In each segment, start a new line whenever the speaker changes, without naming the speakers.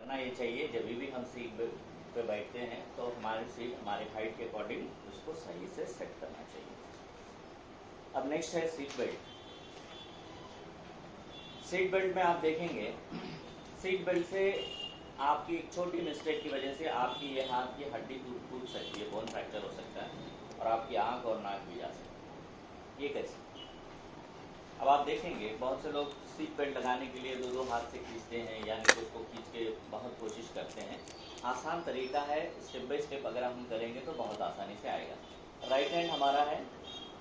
रखना ये चाहिए जब भी हम सीट पे बैठते हैं तो हमारी सीट हमारे हाइट के अकॉर्डिंग उसको सही से सेट करना चाहिए। अब नेक्स्ट है सीट बेल्ट। सीट बेल्ट में आप देखेंगे सीट बेल्ट से आपकी एक छोटी मिस्टेक की वजह से आपकी ये हाथ की हड्डी टूट सकती है, बोन फ्रैक्चर हो सकता है और आपकी आंख और नाक भी जा सकती है। ये कैसे? अब आप देखेंगे बहुत से लोग सीट बेल्ट लगाने के लिए दो हाथ से खींचते हैं, यानी कि उसको खींच के बहुत कोशिश करते हैं। आसान तरीका है, स्टेप बाय स्टेप अगर हम करेंगे तो बहुत आसानी से आएगा। राइट हैंड हमारा है,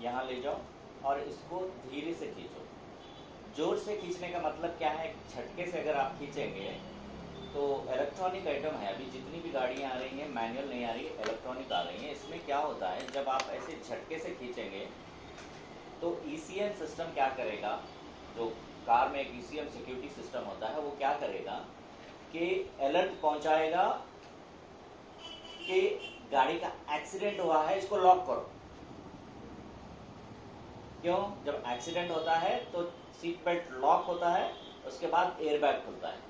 यहाँ ले जाओ और इसको धीरे से खींचो। जोर से खींचने का मतलब क्या है? झटके से अगर आप खींचेंगे तो इलेक्ट्रॉनिक आइटम है, अभी जितनी भी गाड़ियाँ आ रही हैं मैनुअल नहीं आ रही, इलेक्ट्रॉनिक आ रही हैं। इसमें क्या होता है, जब आप ऐसे झटके से खींचेंगे तो ECM सिस्टम क्या करेगा, जो कार में एक ECM सिक्योरिटी सिस्टम होता है, वो क्या करेगा कि अलर्ट पहुंचाएगा कि गाड़ी का एक्सीडेंट हुआ है, इसको लॉक करो। क्यों? जब एक्सीडेंट होता है तो सीट बेल्ट लॉक होता है, उसके बाद एयरबैग खुलता है।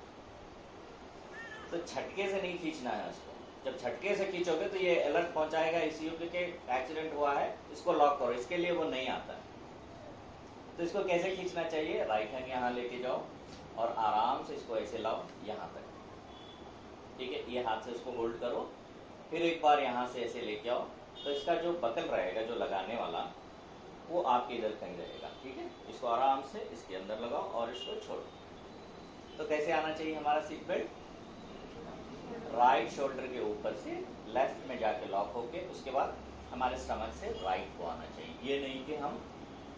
तो झटके से नहीं खींचना है उसको। जब झटके से खींचोगे तो ये अलर्ट पहुंचाएगा ECU के एक्सीडेंट हुआ है, इसको लॉक करो। इसके लिए वो नहीं आता है। तो इसको कैसे खींचना चाहिए? राइट हैंड यहाँ लेके जाओ और आराम से इसको ऐसे लाओ यहाँ तक, ठीक है। ये हाथ से इसको होल्ड करो, फिर एक बार यहाँ से ऐसे लेके आओ, तो इसका जो बकल रहेगा, जो लगाने वाला, वो आपके इधर कहीं रहेगा, ठीक है। इसको आराम से इसके अंदर लगाओ और इसको छोड़ो। तो कैसे आना चाहिए हमारा सीट बेल्ट? राइट शोल्डर के ऊपर से लेफ्ट में जाके लॉक होके उसके बाद हमारे स्टमक से राइट को आना चाहिए। ये नहीं कि हम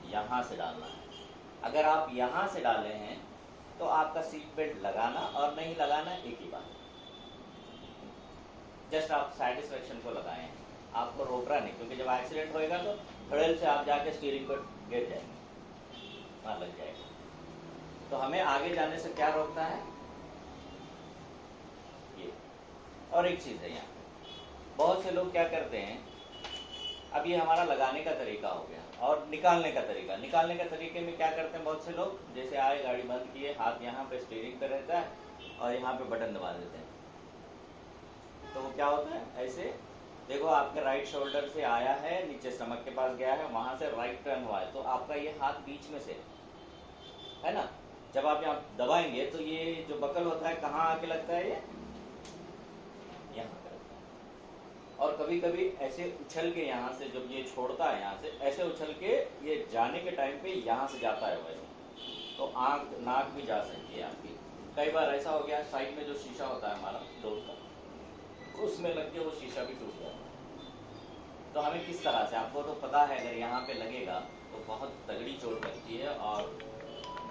यहाँ से डालना है। अगर आप यहाँ से डाले हैं तो आपका सीट बेल्ट लगाना और नहीं लगाना एक ही बात। जस्ट आप सेटिस्फेक्शन को लगाए हैं, आपको रोक रहा नहीं, क्योंकि जब एक्सीडेंट होएगा तो धड़ेल से आप जाके स्टीयरिंग पर गिर जाएंगे, वहाँ लग जाएगा। तो हमें आगे जाने से क्या रोकता है? ये। और एक चीज़ है, यहाँ बहुत से लोग क्या करते हैं, अब ये हमारा लगाने का तरीका हो गया और निकालने का तरीका। निकालने का तरीके में क्या करते हैं बहुत से लोग, जैसे आए गाड़ी बंद किए, हाथ यहाँ पे स्टीयरिंग पे रहता है और यहाँ पे बटन दबा देते हैं। तो वो क्या होता है, ऐसे देखो आपके राइट शोल्डर से आया है, नीचे स्टमक के पास गया है, वहाँ से राइट टर्न हुआ है, तो आपका ये हाथ बीच में से है ना। जब आप यहाँ दबाएंगे तो ये जो बकल होता है कहाँ आके लगता है? ये यहाँ पे लगता है। और कभी कभी ऐसे उछल के यहाँ से जब ये छोड़ता है, यहाँ से ऐसे उछल के ये जाने के टाइम पे यहाँ से जाता है वैसे, तो आँख नाक भी जा सकती है आपकी। कई बार ऐसा हो गया, साइड में जो शीशा होता है हमारा डोर का, उसमें लग के वो शीशा भी टूट गया। तो हमें किस तरह से, आपको तो पता है अगर यहाँ पे लगेगा तो बहुत तगड़ी चोट लगती है और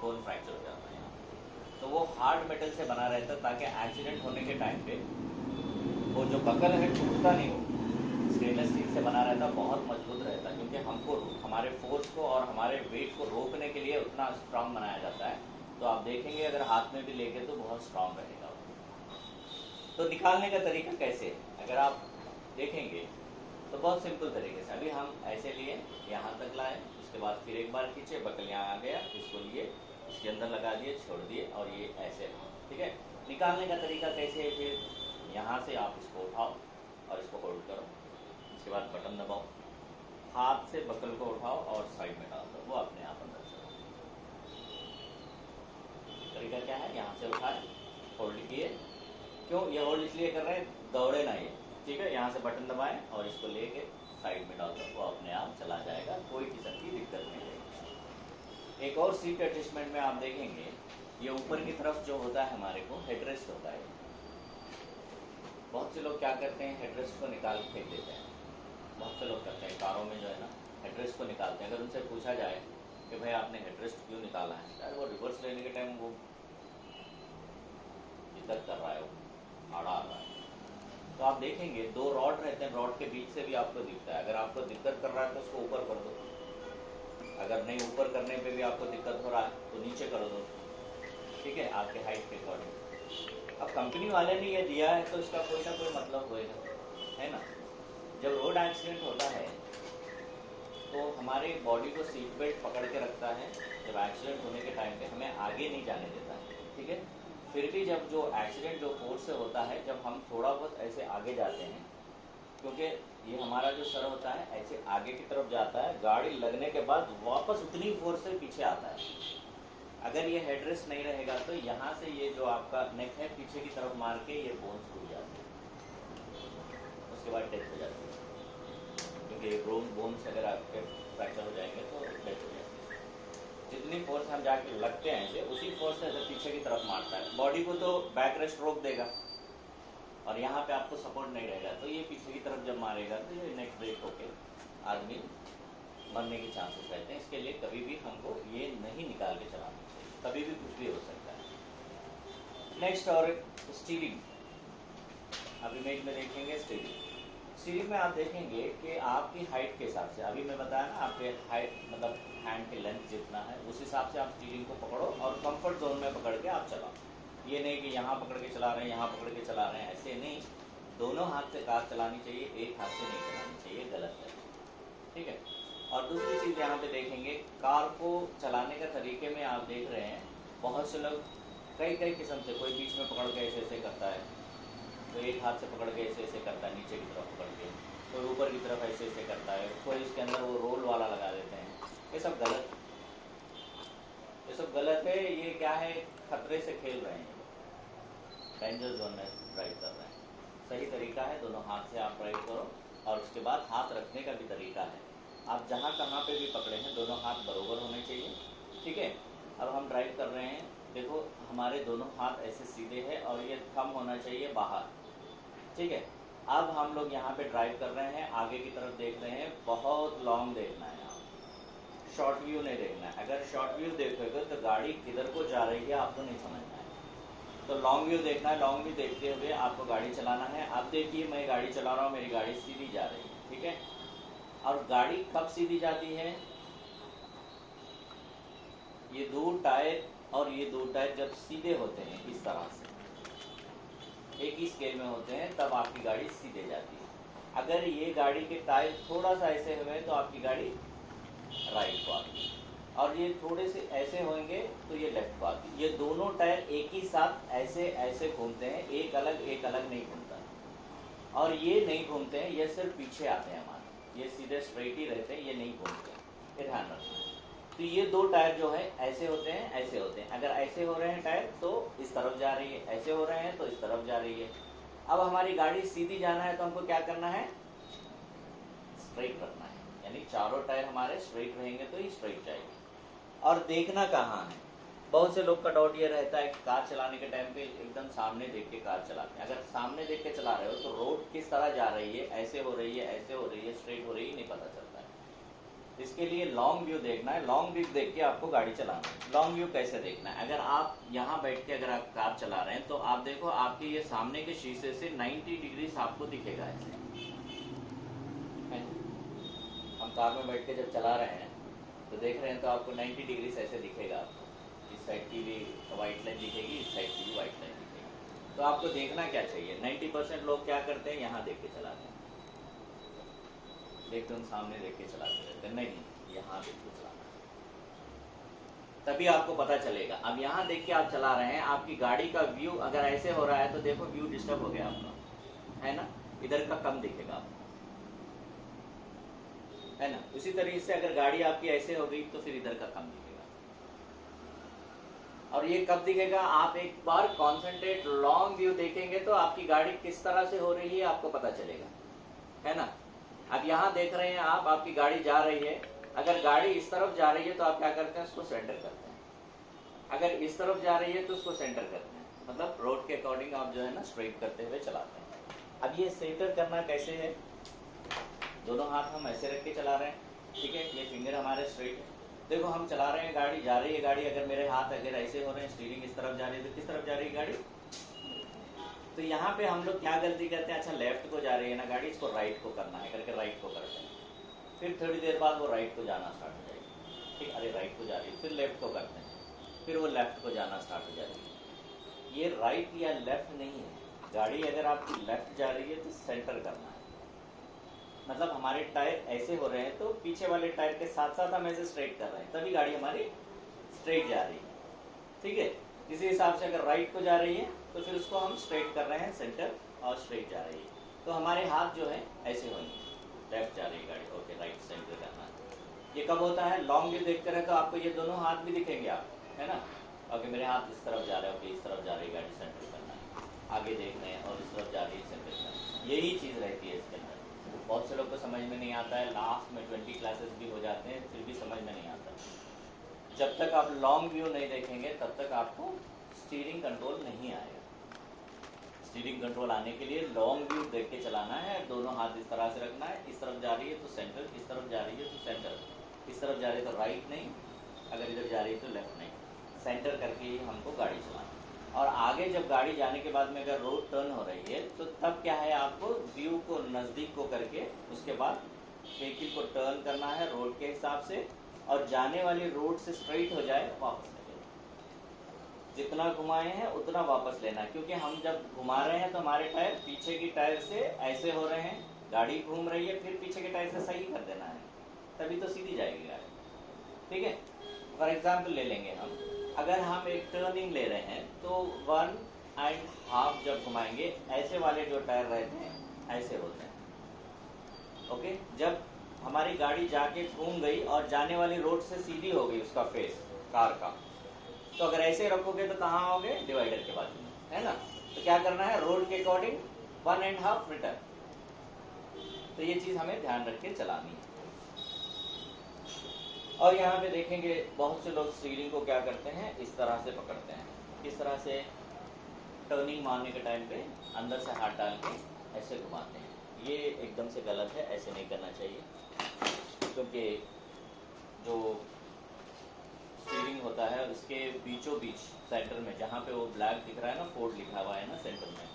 बोन फ्रैक्चर हो जाता है यहाँ। तो वो हार्ड मेटल से बना रहता है ताकि एक्सीडेंट होने के टाइम पे वो जो बकल है टूटता नहीं हो। स्टेनलेस स्टील से बना रहता, बहुत मजबूत रहता है, क्योंकि हमको हमारे फोर्स को और हमारे वेट को रोकने के लिए उतना स्ट्रांग बनाया जाता है। तो आप देखेंगे अगर हाथ में भी लेके तो बहुत स्ट्रांग रहेगा। तो निकालने का तरीका कैसे है, अगर आप देखेंगे तो बहुत सिंपल तरीके से। अभी हम ऐसे लिए, यहाँ तक लाए, उसके बाद फिर एक बार खींचे, बकल यहाँ आ गया, इसको लिए, इसके अंदर लगा दिए, छोड़ दिए और ये ऐसे, ठीक है। निकालने का तरीका कैसे है? फिर यहाँ से आप इसको उठाओ और इसको होल्ड करो, इसके बाद बटन दबाओ, हाथ से बकल को उठाओ और साइड में डाल दो, वो अपने आप अंदर चलो। तरीका क्या है? यहाँ से उठाए, होल्ड किए। क्यों ये होल्ड इसलिए कर रहे हैं? दौड़े ना ये, ठीक है। यहाँ से बटन दबाएं और इसको लेके साइड में डाल दो, वो अपने आप चला जाएगा, कोई किस्म की दिक्कत नहीं रहेगी। एक और सीट एडजस्टमेंट में आप देखेंगे, ये ऊपर की तरफ जो होता है हमारे को हेडरेस्ट होता है। बहुत से लोग क्या करते हैं, हेडरेस्ट को निकाल के फेंक देते हैं। बहुत से लोग करते हैं कारों में जो है ना, हेडरेस्ट को निकालते हैं। अगर उनसे पूछा जाए कि भाई आपने हेडरेस्ट क्यों निकाला है, यार वो रिवर्स लेने के टाइम वो दिक्कत कर रहा है, वो आड़ा आ रहा है। तो आप देखेंगे दो रॉड रहते हैं, रॉड के बीच से भी आपको दिखता है। अगर आपको दिक्कत कर रहा है तो उसको ऊपर कर दो, अगर नहीं ऊपर करने पे भी आपको दिक्कत हो रहा है तो नीचे कर दो, ठीक है, आपके हाइट के अकॉर्डिंग। अब कंपनी वाले ने ये दिया है तो इसका कोई ना कोई मतलब होएगा, है ना। जब रोड एक्सीडेंट होता है तो हमारे बॉडी को सीट बेल्ट पकड़ के रखता है। जब एक्सीडेंट होने के टाइम पे हमें आगे नहीं जाने देता है, ठीक है। फिर भी जब जो एक्सीडेंट जो फोर्स से होता है, जब हम थोड़ा बहुत ऐसे आगे जाते हैं, क्योंकि ये हमारा जो सर होता है ऐसे आगे की तरफ जाता है, गाड़ी लगने के बाद वापस उतनी फोर्स से पीछे आता है। अगर ये हेडरेस्ट नहीं रहेगा तो यहाँ से ये जो आपका नेक है पीछे की तरफ मार के ये बोन्स टूट जाते हैं, उसके बाद डेथ हो जाती है, क्योंकि बोन्स अगर आपके फ्रैक्चर हो जाएंगे तो डेथ हो जाती है। जितनी फोर्स हम जाके लगते हैं ऐसे, उसी फोर्स से पीछे की तरफ मारता है। बॉडी को तो बैक रेस्ट रोक देगा और यहाँ पे आपको सपोर्ट नहीं रहेगा, तो ये पीछे की तरफ जब मारेगा तो ये नेक ब्रेक होके आदमी मरने के चांसेस रहते हैं। इसके लिए कभी भी हमको ये नहीं निकाल के चलाना चाहिए, कभी भी कुछ भी हो सकता है। नेक्स्ट और स्टीयरिंग, अब इमेज में देखेंगे स्टीयरिंग। स्टीयरिंग में आप देखेंगे कि आपकी हाइट के हिसाब से, अभी मैं बताया ना आपके हाइट मतलब हैंड की लेंथ जितना है उस हिसाब से आप स्टीयरिंग को पकड़ो और कंफर्ट जोन में पकड़ के आप चलाओ। ये नहीं कि यहाँ पकड़ के चला रहे हैं, यहाँ पकड़ के चला रहे हैं, ऐसे नहीं। दोनों हाथ से कार चलानी चाहिए, एक हाथ से नहीं चलानी चाहिए, गलत है, ठीक है। और दूसरी चीज़ यहाँ पे देखेंगे, कार को चलाने का तरीके में आप देख रहे हैं बहुत से लोग कई किस्म से, कोई बीच में पकड़ के ऐसे ऐसे करता है, तो एक हाथ से पकड़ के ऐसे ऐसे करता है नीचे की तरफ पकड़ के, कोई ऊपर की तरफ ऐसे ऐसे करता है, कोई इसके अंदर वो रोल वाला लगा देते हैं। ये सब गलत है, ये सब गलत है। ये क्या है, खतरे से खेल रहे हैं, डेंजर जोन में ड्राइव कर रहे हैं। सही तरीका है दोनों हाथ से आप ड्राइव करो, और उसके बाद हाथ रखने का भी तरीका है। आप जहाँ कहाँ पे भी पकड़े हैं दोनों हाथ बराबर होने चाहिए, ठीक है। अब हम ड्राइव कर रहे हैं, देखो हमारे दोनों हाथ ऐसे सीधे हैं और ये थंब होना चाहिए बाहर, ठीक है। अब हम लोग यहाँ पे ड्राइव कर रहे हैं, आगे की तरफ देख रहे हैं, बहुत लॉन्ग देखना है, आप शॉर्ट व्यू नहीं देखना है। अगर शॉर्ट व्यू देखोगे तो गाड़ी किधर को जा रही है आपको नहीं समझना है, तो लॉन्ग व्यू देखना है। लॉन्ग व्यू देखते हुए आपको गाड़ी चलाना है। आप देखिए मैं गाड़ी चला रहा हूँ, मेरी गाड़ी सीधी जा रही है, ठीक है। और गाड़ी कब सीधी जाती है, ये दो टायर और ये दो टायर जब सीधे होते हैं इस तरह से एक ही स्केल में होते हैं, तब आपकी गाड़ी सीधे जाती है। अगर ये गाड़ी के टायर थोड़ा सा ऐसे हुए तो आपकी गाड़ी राइट को आती है, और ये थोड़े से ऐसे होंगे तो ये लेफ्ट को आती है। ये दोनों टायर एक ही साथ ऐसे ऐसे घूमते हैं, एक अलग नहीं घूमता, और ये नहीं घूमते हैं, ये सिर्फ पीछे आते हैं हमारे, ये सीधे स्ट्रेट ही रहते हैं, ये नहीं घूमते हैं, ये ध्यान रखना है। तो ये दो टायर जो है ऐसे होते हैं, ऐसे होते हैं। अगर ऐसे हो रहे हैं टायर तो इस तरफ जा रही है, ऐसे हो रहे हैं तो इस तरफ जा रही है। अब हमारी गाड़ी सीधी जाना है तो हमको क्या करना है, स्ट्रेट रखना है, यानी चारों टायर हमारे स्ट्रेट रहेंगे तो ही स्ट्रेट जाएगी। और देखना कहाँ है, बहुत से लोग का डाउट ये रहता है कि कार चलाने के टाइम पे एकदम सामने देख के कार चलाते हैं। अगर सामने देख के चला रहे हो तो रोड किस तरह जा रही है, ऐसे हो रही है, ऐसे हो रही है, स्ट्रेट हो रही है, नहीं पता चलता है। इसके लिए लॉन्ग व्यू देखना है, लॉन्ग व्यू देख के आपको गाड़ी चलाना है। लॉन्ग व्यू कैसे देखना है, अगर आप यहाँ बैठ के अगर आप कार चला रहे हैं तो आप देखो आपके ये सामने के शीशे से 90 डिग्री आपको दिखेगा ऐसे। हम कार में बैठ के जब चला रहे हैं तो देख रहे हैं तो आपको 90 डिग्री ऐसे दिखेगा। आपको इस साइड की भी वाइट लाइन दिखेगी, इस साइड की भी वाइट लाइन दिखेगी। तो आपको देखना क्या चाहिए, 90% लोग क्या करते हैं, यहाँ देख के चलाते हैं, एकदम सामने देख के चलाते रहते हैं। नहीं, यहाँ देख के चलाना, तभी आपको पता चलेगा। अब यहाँ देख के आप चला रहे हैं, आपकी गाड़ी का व्यू अगर ऐसे हो रहा है तो देखो व्यू डिस्टर्ब हो गया आपका, है ना, इधर का कम दिखेगा आपको, है ना। उसी तरीके से अगर गाड़ी आपकी ऐसे हो गई तो फिर इधर का कम दिखेगा। और ये कब दिखेगा, आप एक बार कॉन्सेंट्रेट लॉन्ग व्यू देखेंगे तो आपकी गाड़ी किस तरह से हो रही है आपको पता चलेगा, है ना। अब यहाँ देख रहे हैं आप, आपकी गाड़ी जा रही है, अगर गाड़ी इस तरफ जा रही है तो आप क्या करते हैं, उसको सेंटर करते हैं। अगर इस तरफ जा रही है तो उसको सेंटर करते हैं, मतलब रोड के अकॉर्डिंग आप जो है ना स्ट्रेट करते हुए चलाते हैं। अब ये सेंटर करना कैसे है, दोनों हाथ हम ऐसे रख के चला रहे हैं, ठीक है, ये फिंगर हमारे स्ट्रेट है। देखो हम चला रहे हैं, गाड़ी जा रही है, गाड़ी अगर मेरे हाथ अगर ऐसे हो रहे हैं, स्टीयरिंग इस तरफ जा रही है तो किस तरफ जा रही है गाड़ी, तो यहाँ पे हम लोग क्या गलती करते हैं, अच्छा लेफ्ट को जा रही है ना गाड़ी, इसको राइट को करना है करके राइट को करते हैं। फिर थोड़ी देर बाद वो राइट को जाना स्टार्ट हो जाएगी, ठीक, अरे राइट को जा रही है, फिर लेफ्ट को करते हैं, फिर वो लेफ्ट को जाना स्टार्ट हो जाती है। ये राइट या लेफ्ट नहीं है, गाड़ी अगर आपकी लेफ्ट जा रही है तो सेंटर करना है, मतलब हमारे टायर ऐसे हो रहे हैं तो पीछे वाले टायर के साथ साथ हम ऐसे स्ट्रेट कर रहे हैं, तभी गाड़ी हमारी स्ट्रेट जा रही है, ठीक है। इसी हिसाब से अगर राइट को जा रही है तो फिर उसको हम स्ट्रेट कर रहे हैं सेंटर, और स्ट्रेट जा रही है तो हमारे हाथ जो है ऐसे होंगे, लेफ्ट जा रही है गाड़ी, ओके राइट सेंटर करना है। ये कब होता है, लॉन्ग व्यू देखते रहे तो आपको ये दोनों हाथ भी दिखेंगे आप, है ना, ओके मेरे हाथ इस तरफ जा रहे हैं, ओके इस तरफ जा रही है गाड़ी, सेंटर करना है, आगे देख रहे हैं और इस तरफ जा रही है, सेंटर करना है। यही चीज़ रहती है इसके अंदर। बहुत से लोग को समझ में नहीं आता है, लास्ट में 20 क्लासेस भी हो जाते हैं फिर भी समझ में नहीं आता। जब तक आप लॉन्ग व्यू नहीं देखेंगे तब तक आपको स्टीयरिंग कंट्रोल नहीं आएगा। स्टीयरिंग कंट्रोल आने के लिए लॉन्ग व्यू देख के चलाना है, दोनों हाथ इस तरह से रखना है, इस तरफ जा रही है तो सेंटर, इस तरफ जा रही है तो सेंटर, इस तरफ जा रही है तो राइट नहीं, अगर इधर जा रही है तो लेफ्ट नहीं, सेंटर करके ही हमको गाड़ी चलाना। और आगे जब गाड़ी जाने के बाद में अगर रोड टर्न हो रही है तो तब क्या है, आपको व्यू को नज़दीक को करके उसके बाद व्हीकल को टर्न करना है रोड के हिसाब से, और जाने वाली रोड से स्ट्रेट हो जाए वापस ले लेना, जितना घुमाए हैं उतना वापस लेना है। क्योंकि हम जब घुमा रहे हैं तो हमारे टायर पीछे की टायर से ऐसे हो रहे हैं, गाड़ी घूम रही है, फिर पीछे के टायर से सही कर देना है, तभी तो सीधी जाएगी गाड़ी, ठीक है। फॉर एग्जाम्पल ले लेंगे हम, अगर हम एक टर्निंग ले रहे हैं तो 1.5 जब घुमाएंगे, ऐसे वाले जो टायर रहते हैं ऐसे होते हैं, ओके। जब हमारी गाड़ी जाके घूम गई और जाने वाली रोड से सीधी हो गई उसका फेस कार का, तो अगर ऐसे रखोगे तो कहाँ आओगे, डिवाइडर के बाजू में, है ना। तो क्या करना है, रोड के अकॉर्डिंग 1.5 रिटर्न। तो ये चीज़ हमें ध्यान रख के चलानी है। और यहाँ पे देखेंगे बहुत से लोग स्टीयरिंग को क्या करते हैं, इस तरह से पकड़ते हैं, इस तरह से टर्निंग मारने के टाइम पे अंदर से हाथ डाल के ऐसे घुमाते हैं। ये एकदम से गलत है, ऐसे नहीं करना चाहिए, क्योंकि जो स्टीयरिंग होता है उसके बीचों बीच सेंटर में जहाँ पे वो ब्लैक दिख रहा है ना, फोर्ड लिखा हुआ है ना सेंटर में,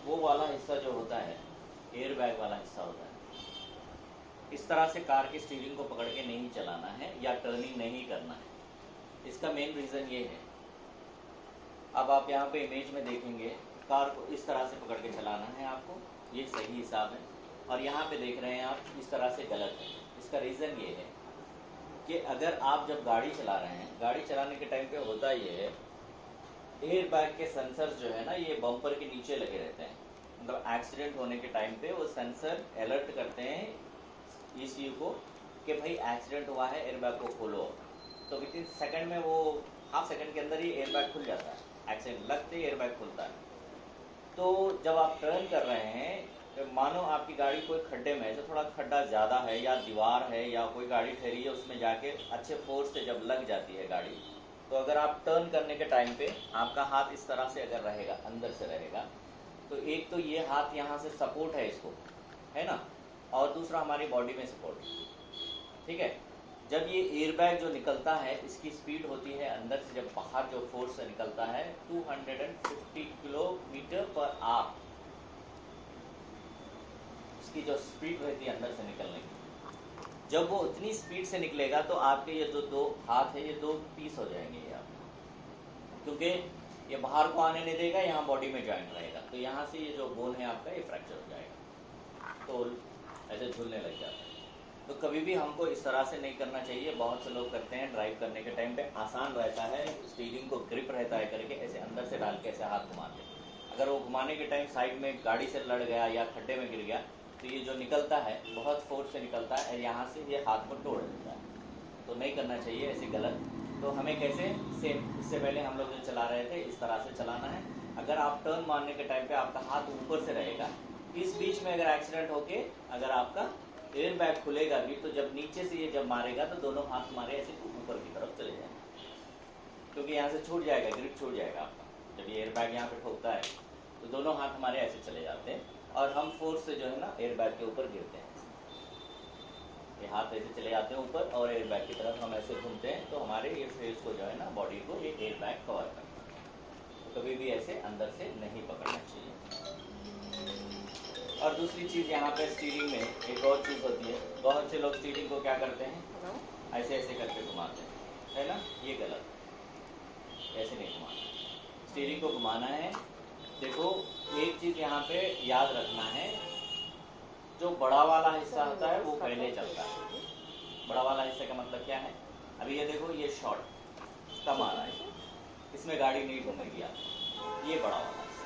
वो वाला हिस्सा जो होता है एयर बैग वाला हिस्सा होता है। इस तरह से कार की स्टीयरिंग को पकड़ के नहीं चलाना है या टर्निंग नहीं करना है। इसका मेन रीज़न ये है, अब आप यहाँ पे इमेज में देखेंगे कार को इस तरह से पकड़ के चलाना है आपको, ये सही हिसाब है, और यहाँ पे देख रहे हैं आप इस तरह से गलत है। इसका रीज़न ये है कि अगर आप जब गाड़ी चला रहे हैं, गाड़ी चलाने के टाइम पे होता ये है, एयर बैग के सेंसर जो है ना ये बम्पर के नीचे लगे रहते हैं, मतलब एक्सीडेंट होने के टाइम पे वो सेंसर अलर्ट करते हैं इस चीज़ को कि भाई एक्सीडेंट हुआ है, एयर बैग को खोलो। तो विद इन सेकंड में, वो हाफ सेकंड के अंदर ही एयर बैग खुल जाता है, एक्सीडेंट लगते ही एयर बैग खुलता है। तो जब आप टर्न कर रहे हैं, तो मानो आपकी गाड़ी कोई खड्डे में है, तो थोड़ा खड्डा ज़्यादा है या दीवार है या कोई गाड़ी ठहरी है, उसमें जाके अच्छे फोर्स से जब लग जाती है गाड़ी, तो अगर आप टर्न करने के टाइम पे आपका हाथ इस तरह से अगर रहेगा, अंदर से रहेगा, तो एक तो ये हाथ यहाँ से सपोर्ट है इसको, है ना, और दूसरा हमारी बॉडी में सपोर्ट, ठीक है। जब ये एयर बैग जो निकलता है, इसकी स्पीड होती है अंदर से, जब बाहर जो फोर्स से निकलता है 250 किलोमीटर पर आवर, इसकी जो स्पीड रहती है अंदर से निकलने की, जब वो उतनी स्पीड से निकलेगा तो आपके ये जो दो हाथ है ये दो पीस हो जाएंगे ये आपके, क्योंकि ये बाहर को आने नहीं देगा, यहाँ बॉडी में जॉइंट रहेगा, तो यहाँ से ये जो बोन है आपका ये फ्रैक्चर हो जाएगा, तो ऐसे झूलने लग जाता है। तो कभी भी हमको इस तरह से नहीं करना चाहिए। बहुत से लोग करते हैं, ड्राइव करने के टाइम पे आसान रहता है, स्टीयरिंग को ग्रिप रहता है करके ऐसे अंदर से डाल के ऐसे हाथ घुमाते हैं। अगर वो घुमाने के टाइम साइड में गाड़ी से लड़ गया या खड्डे में गिर गया तो ये जो निकलता है बहुत फोर्स से निकलता है, यहाँ से ये हाथ को तोड़ देता है, तो नहीं करना चाहिए ऐसे गलत। तो हमें कैसे, सेम इससे पहले हम लोग जो चला रहे थे इस तरह से चलाना है। अगर आप टर्न मारने के टाइम पे आपका हाथ ऊपर से रहेगा, इस बीच में अगर एक्सीडेंट होके अगर आपका एयर बैग खुलेगा भी, तो जब नीचे से ये जब मारेगा तो दोनों हाथ हमारे ऐसे ऊपर की तरफ चले जाएंगे, क्योंकि यहाँ से छूट जाएगा, ग्रिप छूट जाएगा आपका। जब ये एयर बैग यहाँ पे ठोकता है तो दोनों हाथ हमारे ऐसे चले जाते हैं और हम फोर्स से जो है ना एयर बैग के ऊपर गिरते हैं। ये हाथ ऐसे चले जाते हैं ऊपर और एयर बैग की तरफ हम ऐसे घूमते हैं, तो हमारे ये फेस को जो है ना, बॉडी को ये एयर बैग कवर करता है। तो कभी भी ऐसे अंदर से नहीं पकड़ना चाहिए। और दूसरी चीज़ यहाँ पे स्टीयरिंग में एक और चीज़ होती है, बहुत से लोग स्टीयरिंग को क्या करते हैं, ऐसे ऐसे करके घुमाते हैं, है ना, ये गलत, ऐसे नहीं घुमाना। स्टीयरिंग को घुमाना है, देखो एक चीज़ यहाँ पे याद रखना है, जो बड़ा वाला हिस्सा होता है वो पहले चलता है। बड़ा वाला हिस्से का मतलब क्या है, अभी ये देखो ये शॉर्ट कम आ रहा है, इसमें गाड़ी नहीं घूमेगी आप, ये बड़ा वाला हिस्सा।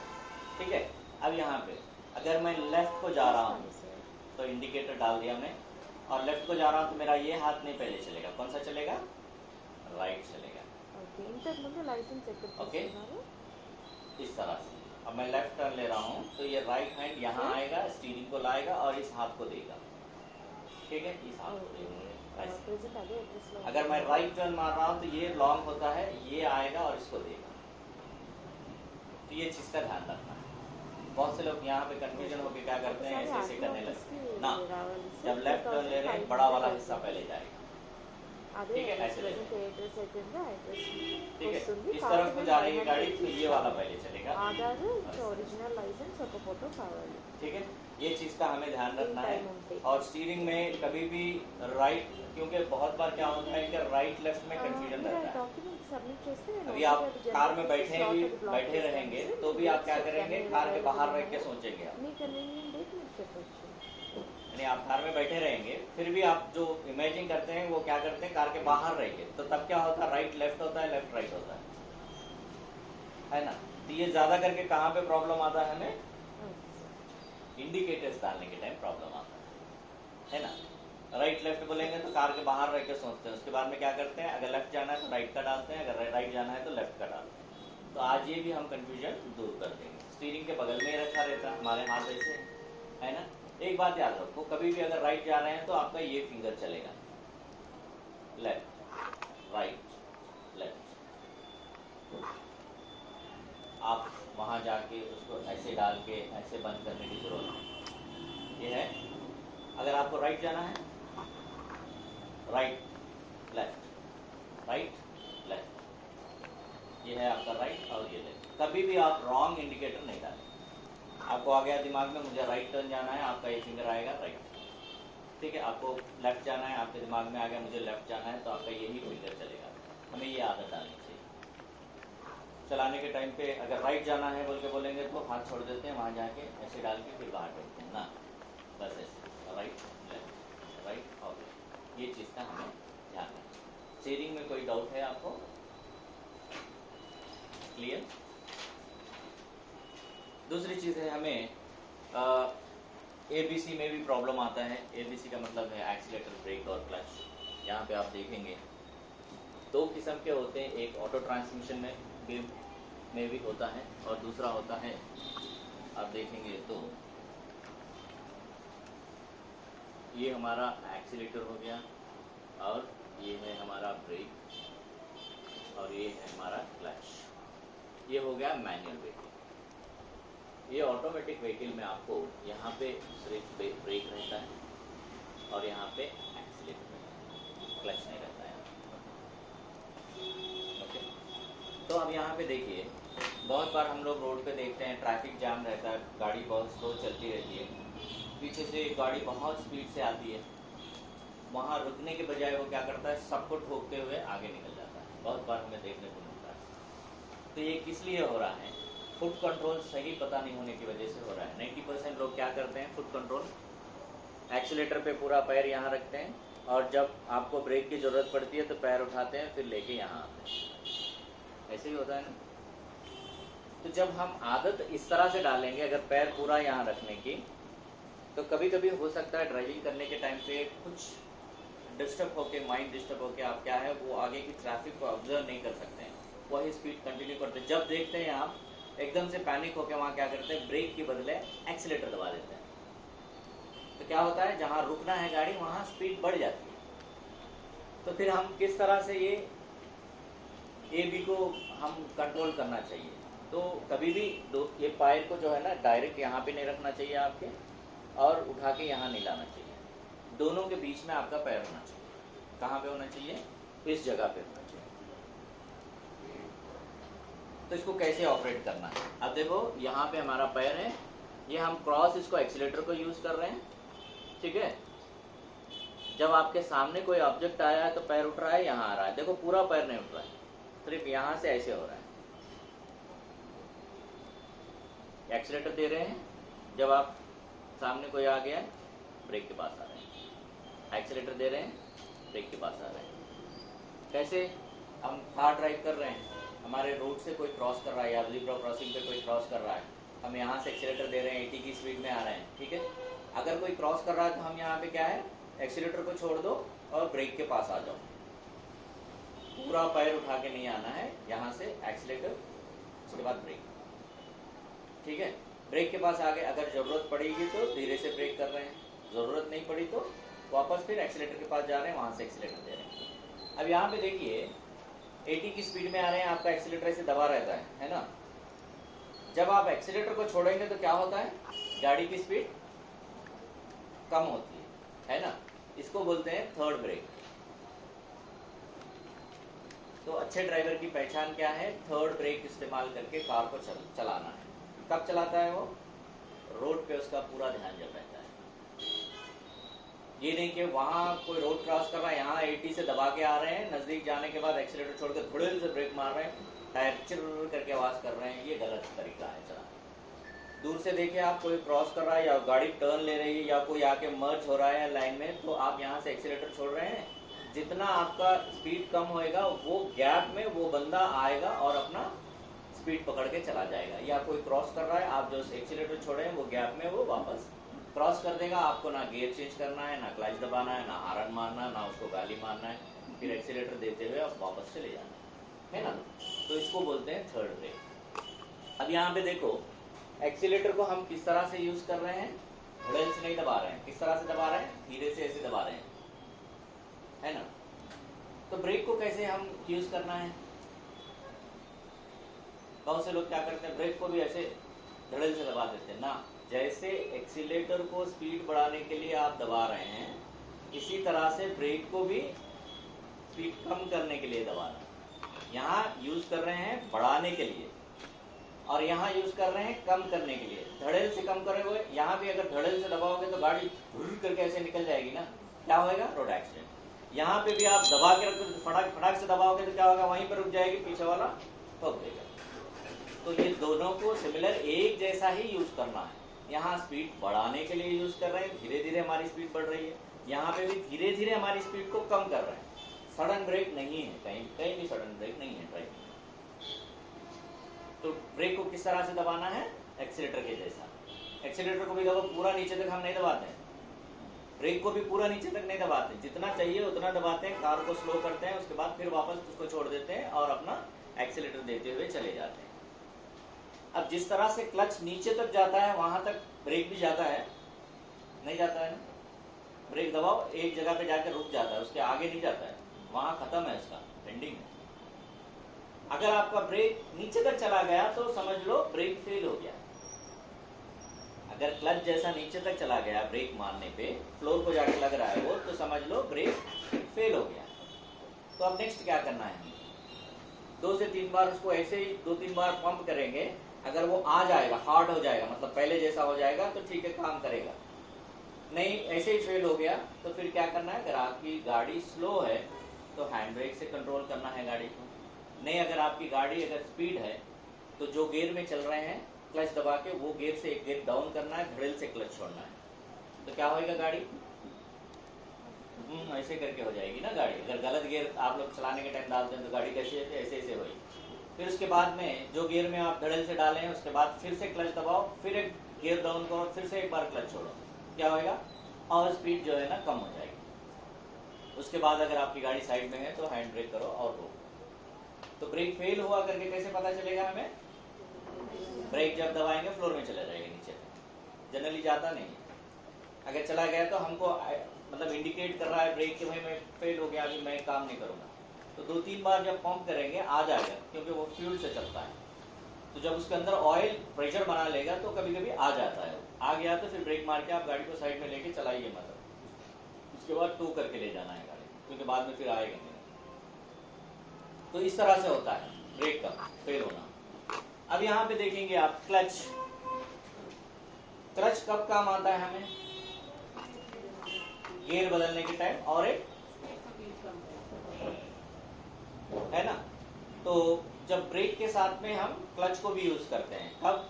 ठीक है, अब यहाँ पे अगर मैं लेफ्ट को जा रहा हूँ तो इंडिकेटर डाल दिया मैं, और लेफ्ट को जा रहा हूँ तो मेरा ये हाथ नहीं पहले चलेगा, कौन सा चलेगा, राइट चलेगा। ओके, इस तरह से अब मैं लेफ्ट टर्न ले रहा हूँ तो ये राइट हैंड यहाँ आएगा, स्टीयरिंग को लाएगा और इस हाथ को देगा। ठीक है, इस हाथ को देगा। अगर मैं राइट टर्न मार रहा हूँ तो ये लॉन्ग होता है, ये आएगा और इसको देगा। तो ये चीज़ का ध्यान रखना है। बहुत से लोग यहाँ पे कंफ्यूजन होकर क्या करते हैं, ऐसे ऐसे करने लगते हैं ना। जब लेफ्ट टर्न ले रहे हैं बड़ा वाला हिस्सा पहले जाएगा। ठीक है, ऐसे ले ठीक है, इस तरफ को जा रही है गाड़ी तो ये वाला पहले चलेगा। ठीक है, ये चीज़ का हमें ध्यान रखना है। और स्टीयरिंग में कभी भी राइट, क्योंकि बहुत बार क्या होता है कि राइट लेफ्ट में कंफ्यूजन रहता है। अभी आप कार में बैठे रहेंगे तो भी आप क्या करेंगे, कार के बाहर रह के सोचेंगे आप, यानी आप कार में बैठे रहेंगे फिर भी आप जो इमेजिन करते हैं वो क्या करते हैं, कार के बाहर रहेंगे। तो तब क्या होता है, राइट लेफ्ट होता है, लेफ्ट राइट होता है ना। तो ये ज्यादा करके कहाँ पे प्रॉब्लम आता है, हमें इंडिकेटर्स डालने के टाइम प्रॉब्लम आता है ना। राइट लेफ्ट बोलेंगे तो कार के बाहर रह के सोचते हैं, उसके बाद में क्या करते हैं, अगर लेफ्ट जाना है तो राइट का डालते हैं, अगर राइट जाना है तो लेफ्ट का डालते हैं। तो आज ये भी हम कंफ्यूजन दूर कर देंगे। स्टीयरिंग के बगल में ही रखा रहता है, हमारे हाथ ऐसे है ना। एक बात याद रखो, कभी भी अगर राइट जा रहे हैं तो आपका ये फिंगर चलेगा, लेफ्ट राइट लेफ्ट। आप वहां जाके उसको ऐसे डाल के ऐसे बंद करने की जरूरत नहीं। ये है, अगर आपको राइट जाना है राइट लेफ्ट राइट लेफ्ट, ये है आपका राइट और ये लेफ्ट। कभी भी आप रॉन्ग इंडिकेटर नहीं डालें। आपको आ गया दिमाग में मुझे राइट टर्न जाना है, आपका ये फिंगर आएगा राइट। ठीक है, आपको लेफ्ट जाना है, आपके दिमाग में आ गया मुझे लेफ्ट जाना है, तो आपका यही फिंगर चलेगा। हमें ये आदत डालनी चाहिए। चलाने के टाइम पे अगर राइट जाना है बोल के बोलेंगे तो हाथ छोड़ देते हैं, वहाँ जाके ऐसे डाल के फिर बाहर बैठते हैं ना, बस ऐसे राइट लेफ्ट राइट और लेफ्ट। ये चीज़ का हमें ध्यान रखना। स्टीयरिंग में कोई डाउट है आपको, क्लियर? दूसरी चीज़ है, हमें ABC में भी प्रॉब्लम आता है। ABC का मतलब है एक्सीलेटर, ब्रेक और क्लच। यहाँ पे आप देखेंगे दो किस्म के होते हैं, एक ऑटो ट्रांसमिशन में भी होता है और दूसरा होता है, आप देखेंगे तो ये हमारा एक्सीलेटर हो गया और ये है हमारा ब्रेक और ये है हमारा क्लच। ये हो गया मैनुअल व्हीकल। ये ऑटोमेटिक व्हीकल में आपको यहाँ पे सिर्फ ब्रेक रहता है और यहाँ पे एक्सीलेटर रहता है, क्लच नहीं रहता है। ओके, तो अब यहाँ पे देखिए, बहुत बार हम लोग रोड पे देखते हैं ट्रैफिक जाम रहता है, गाड़ी बहुत स्लो चलती रहती है, पीछे से एक गाड़ी बहुत स्पीड से आती है, वहाँ रुकने के बजाय वो क्या करता है, सबको ठोकते हुए आगे निकल जाता है। बहुत बार हमें देखने को मिलता है। तो ये किस लिए हो रहा है, फुट कंट्रोल सही पता नहीं होने की वजह से हो रहा है। 90% लोग क्या करते हैं, फुट कंट्रोल एक्सीलेटर पे पूरा पैर यहाँ रखते हैं और जब आपको ब्रेक की ज़रूरत पड़ती है तो पैर उठाते हैं, फिर लेके यहाँ आते हैं। ऐसे ही होता है ना। तो जब हम आदत इस तरह से डालेंगे, अगर पैर पूरा यहाँ रखने की, तो कभी कभी हो सकता है ड्राइविंग करने के टाइम पे कुछ डिस्टर्ब होके, माइंड डिस्टर्ब होके आप क्या है वो आगे की ट्रैफिक को ऑब्जर्व नहीं कर सकते हैं, वही स्पीड कंटिन्यू करते हैं। जब देखते हैं आप एकदम से पैनिक होकर वहाँ क्या करते हैं, ब्रेक के बदले एक्सीलेटर दबा देते हैं। तो क्या होता है, जहाँ रुकना है गाड़ी वहाँ स्पीड बढ़ जाती है। तो फिर हम किस तरह से ये AB को हम कंट्रोल करना चाहिए। तो कभी भी ये पैर को जो है ना डायरेक्ट यहाँ पे नहीं रखना चाहिए आपके, और उठा के यहाँ नहीं लाना चाहिए। दोनों के बीच में आपका पैर होना चाहिए। कहाँ पे होना चाहिए, इस जगह पे होना चाहिए। तो इसको कैसे ऑपरेट करना है, अब देखो यहाँ पे हमारा पैर है, ये हम क्रॉस इसको एक्सीलेटर को यूज कर रहे हैं। ठीक है, जब आपके सामने कोई ऑब्जेक्ट आया है तो पैर उठ रहा है, यहाँ आ रहा है, देखो पूरा पैर नहीं उठ रहा है, सिर्फ यहाँ से ऐसे हो रहा है। एक्सीलेटर दे रहे हैं, जब आप सामने कोई आ गया ब्रेक के पास आ रहे हैं, एक्सीलेटर दे रहे हैं ब्रेक के पास आ रहे हैं। कैसे, हम कार ड्राइव कर रहे हैं, हमारे रोड से कोई क्रॉस कर रहा है या ज़ेब्रा क्रॉसिंग पे कोई क्रॉस कर रहा है, हम यहाँ से एक्सीलेटर दे रहे हैं, 80 की स्पीड में आ रहे हैं, ठीक है। अगर कोई क्रॉस कर रहा है तो हम यहाँ पे क्या है, एक्सीलेटर को छोड़ दो और ब्रेक के पास आ जाओ। पूरा पैर उठा के नहीं आना है, यहाँ से एक्सीलेटर, उसके बाद ब्रेक, ठीक है। ब्रेक के पास आ गए, अगर ज़रूरत पड़ेगी तो धीरे से ब्रेक कर रहे हैं, ज़रूरत नहीं पड़ी तो वापस फिर एक्सीलेटर के पास जा रहे हैं, वहाँ से एक्सीलेटर दे रहे हैं। अब यहाँ पे देखिए 80 की स्पीड में आ रहे हैं, आपका एक्सीलेटर ऐसे दबा रहता है ना। जब आप एक्सीलेटर को छोड़ेंगे तो क्या होता है, गाड़ी की स्पीड कम होती है ना। इसको बोलते हैं थर्ड ब्रेक। तो अच्छे ड्राइवर की पहचान क्या है, थर्ड ब्रेक इस्तेमाल करके कार को चलाना है। कब चलाता है वो, रोड पे उसका पूरा ध्यान जब रहता है। ये नहीं कि वहाँ कोई रोड क्रॉस कर रहा है, यहाँ 80 से दबा के आ रहे हैं, नज़दीक जाने के बाद एक्सीलेटर छोड़ के थोड़े से ब्रेक मार रहे हैं, टायर चिर करके आवाज़ कर रहे हैं, ये गलत तरीका है चलाने। दूर से देखिए आप कोई क्रॉस कर रहा है या गाड़ी टर्न ले रही है या कोई आके मर्ज हो रहा है लाइन में, तो आप यहाँ से एक्सीलेटर छोड़ रहे हैं, जितना आपका स्पीड कम होएगा वो गैप में वो बंदा आएगा और अपना स्पीड पकड़ के चला जाएगा। या कोई क्रॉस कर रहा है, आप जो एक्सीलेटर छोड़े हैं वो गैप में वो वापस क्रॉस कर देगा। आपको ना गियर चेंज करना है, ना क्लच दबाना है, ना हॉर्न मारना है, ना उसको गाली मारना है, फिर एक्सीलेटर देते हुए आप वापस चले जाना है ना। तो इसको बोलते हैं थर्ड ब्रेक। अब यहाँ पे देखो एक्सीलेटर को हम किस तरह से यूज कर रहे हैं, धड़ेल से नहीं दबा रहे हैं, किस तरह से दबा रहे हैं, धीरे से ऐसे दबा रहे हैं, है ना। तो ब्रेक को कैसे हम यूज करना है, बहुत से लोग क्या करते हैं, ब्रेक को भी ऐसे धड़ेल से दबा देते हैं ना। जैसे एक्सीलेटर को स्पीड बढ़ाने के लिए आप दबा रहे हैं, इसी तरह से ब्रेक को भी स्पीड कम करने के लिए दबाना। यहाँ यूज कर रहे हैं बढ़ाने के लिए और यहाँ यूज कर रहे हैं कम करने के लिए। धड़ेल से कम करे हुए, यहाँ भी अगर धड़ेल से दबाओगे तो गाड़ी घुर करके ऐसे निकल जाएगी ना, क्या होएगा, रोड एक्सीडेंट। यहाँ पे भी आप दबा के रखो, फटाक फटाक से दबाओगे तो क्या होगा, वहीं पर रुक जाएगी, पीछे वाला ठोक देगा। तो ये दोनों को सिमिलर एक जैसा ही यूज करना है। यहाँ स्पीड बढ़ाने के लिए यूज कर रहे हैं, धीरे धीरे हमारी स्पीड बढ़ रही है, यहाँ पे भी धीरे धीरे हमारी स्पीड को कम कर रहे हैं। सडन ब्रेक नहीं है, कहीं भी सडन ब्रेक नहीं है ड्राइविंग। तो ब्रेक को किस तरह से दबाना है, एक्सीलेटर के जैसा। एक्सीलेटर को भी दबो, पूरा नीचे तक हम नहीं दबाते हैं, ब्रेक को भी पूरा नीचे तक नहीं दबाते, जितना चाहिए उतना दबाते हैं, कार को स्लो करते हैं, उसके बाद फिर वापस उसको छोड़ देते हैं और अपना एक्सीलेटर देते हुए चले जाते हैं। अब जिस तरह से क्लच नीचे तक जाता है वहां तक ब्रेक भी जाता है, नहीं जाता है ना। ब्रेक दबाओ, एक जगह पे जाकर रुक जाता है, उसके आगे नहीं जाता है, वहां खत्म है, उसका पेंडिंग है। अगर आपका ब्रेक नीचे तक चला गया तो समझ लो ब्रेक फेल हो गया। अगर क्लच जैसा नीचे तक चला गया ब्रेक मारने पे, फ्लोर को जाके लग रहा है वो, तो समझ लो ब्रेक फेल हो गया। तो अब नेक्स्ट क्या करना है, 2 से 3 बार उसको ऐसे ही 2-3 बार पंप करेंगे। अगर वो आ जाएगा, हार्ड हो जाएगा, मतलब पहले जैसा हो जाएगा तो ठीक है, काम करेगा। नहीं ऐसे ही फेल हो गया तो फिर क्या करना है, अगर आपकी गाड़ी स्लो है तो हैंड ब्रेक से कंट्रोल करना है गाड़ी को। नहीं, अगर आपकी गाड़ी अगर स्पीड है तो जो गियर में चल रहे हैं क्लच दबा के वो गियर से एक गियर डाउन करना है, धड़ेल से क्लच छोड़ना है, तो क्या होएगा, गाड़ी ऐसे करके हो जाएगी ना गाड़ी। अगर गलत गियर आप लोग चलाने के टाइम डालते हैं तो गाड़ी कैसे ऐसे ऐसे होगी। फिर उसके बाद में जो गियर में आप धड़ेल से डालें हैं उसके बाद फिर से क्लच दबाओ, फिर एक गियर डाउन करो, फिर से एक बार क्लच छोड़ो, क्या होएगा, और स्पीड जो है ना कम हो जाएगी। उसके बाद अगर आपकी गाड़ी साइड में है तो हैंड ब्रेक करो और रोको। तो ब्रेक फेल हुआ करके कैसे पता चलेगा हमें, ब्रेक जब दबाएंगे फ्लोर में चला जाएगा, नीचे जनरली जाता नहीं है। अगर चला गया तो हमको मतलब इंडिकेट कर रहा है ब्रेक कि भाई मैं फेल हो गया, अभी मैं काम नहीं करूँगा। तो 2-3 बार जब पंप करेंगे आ जाएगा, क्योंकि वो फ्यूल से चलता है। तो जब उसके अंदर ऑयल प्रेशर बना लेगा तो कभी कभी आ जाता है, आ गया तो फिर ब्रेक मार के आप गाड़ी को साइड में लेके चलाइए, मतलब उसके बाद टू करके ले जाना है गाड़ी, क्योंकि बाद में फिर आएगा नहीं। तो इस तरह से होता है ब्रेक का फेल होना। अब यहाँ पे देखेंगे आप क्लच। क्लच कब काम आता है हमें, गियर बदलने के टाइम और एक है ना। तो जब ब्रेक के साथ में हम क्लच को भी यूज करते हैं, कब,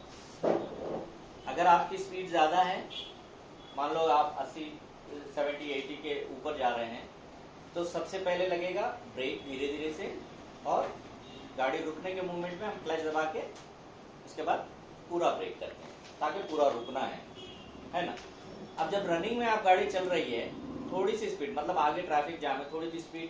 अगर आपकी स्पीड ज्यादा है, मान लो आप 80, 70, 80 के ऊपर जा रहे हैं, तो सबसे पहले लगेगा ब्रेक धीरे धीरे से और गाड़ी रुकने के मूवमेंट में हम क्लच दबा के इसके बाद पूरा ब्रेक करते हैं ताकि पूरा रुकना है ना। अब जब रनिंग में आप गाड़ी चल रही है, थोड़ी सी स्पीड, मतलब आगे ट्रैफिक जाम है, थोड़ी सी स्पीड